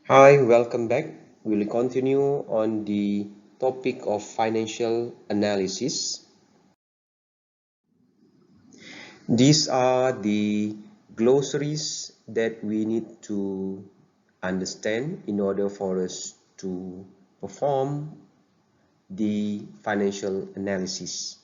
Hi, welcome back. We'll continue on the topic of financial analysis. These are the glossaries that we need to understand in order for us to perform the financial analysis.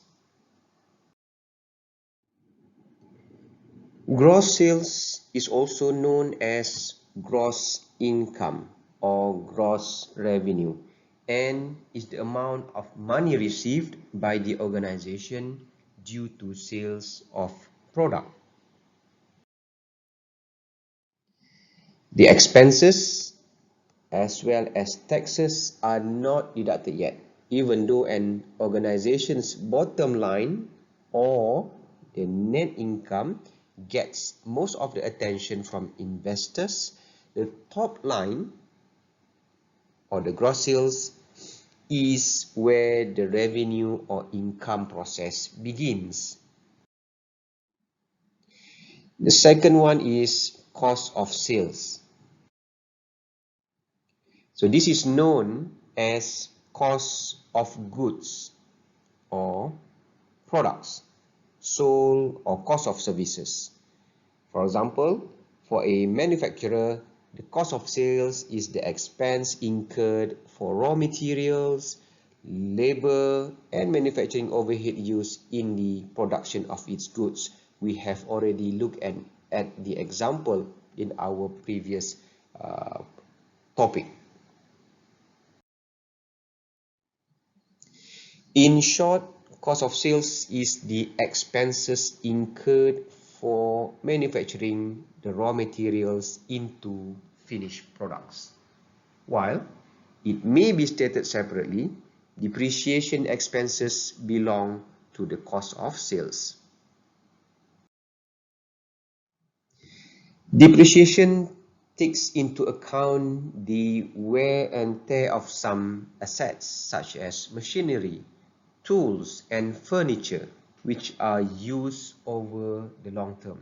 Gross sales is also known as gross income or gross revenue and is the amount of money received by the organization due to sales of product. The expenses as well as taxes are not deducted yet, even though an organization's bottom line or the net income gets most of the attention from investors. The top line or the gross sales is where the revenue or income process begins. The second one is cost of sales. So this is known as cost of goods or products sold or cost of services. For example, for a manufacturer, the cost of sales is the expense incurred for raw materials, labor, and manufacturing overhead used in the production of its goods. We have already looked at the example in our previous topic. In short, cost of sales is the expenses incurred for manufacturing the raw materials into finished products. While it may be stated separately, depreciation expenses belong to the cost of sales. Depreciation takes into account the wear and tear of some assets such as machinery, tools, and furniture which are used over the long term.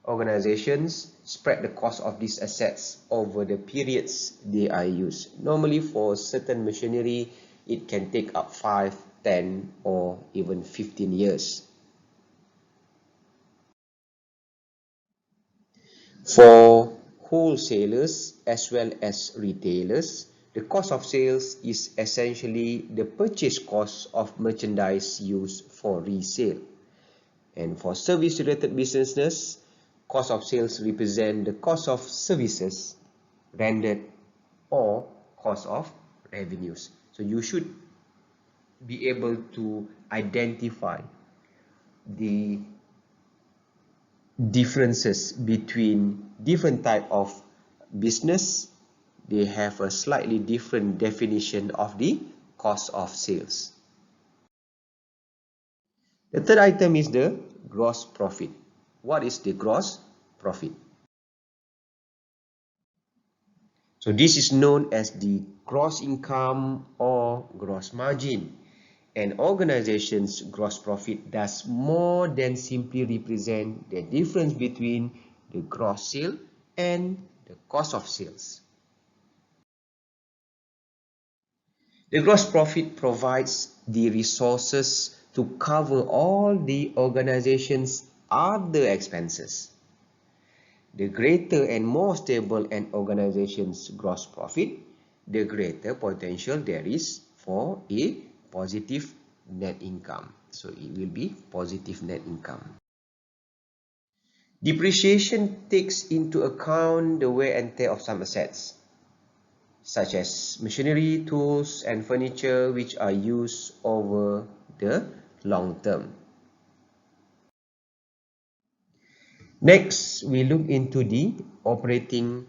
Organizations spread the cost of these assets over the periods they are used. Normally for certain machinery, it can take up 5, 10, or even 15 years. For wholesalers as well as retailers, the cost of sales is essentially the purchase cost of merchandise used for resale. And for service-related businesses, cost of sales represent the cost of services rendered or cost of revenues. So you should be able to identify the differences between different type of business. They have a slightly different definition of the cost of sales. The third item is the gross profit. What is the gross profit? So this is known as the gross income or gross margin. An organization's gross profit does more than simply represent the difference between the gross sale and the cost of sales. The gross profit provides the resources to cover all the organization's other expenses. The greater and more stable an organization's gross profit, the greater potential there is for a positive net income. So it will be positive net income. Depreciation takes into account the wear and tear of some assets, such as machinery, tools, and furniture which are used over the long term. Next, we look into the operating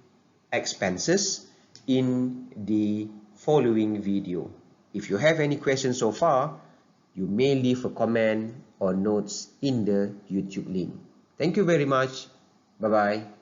expenses in the following video. If you have any questions so far, you may leave a comment or notes in the YouTube link. Thank you very much. Bye-bye.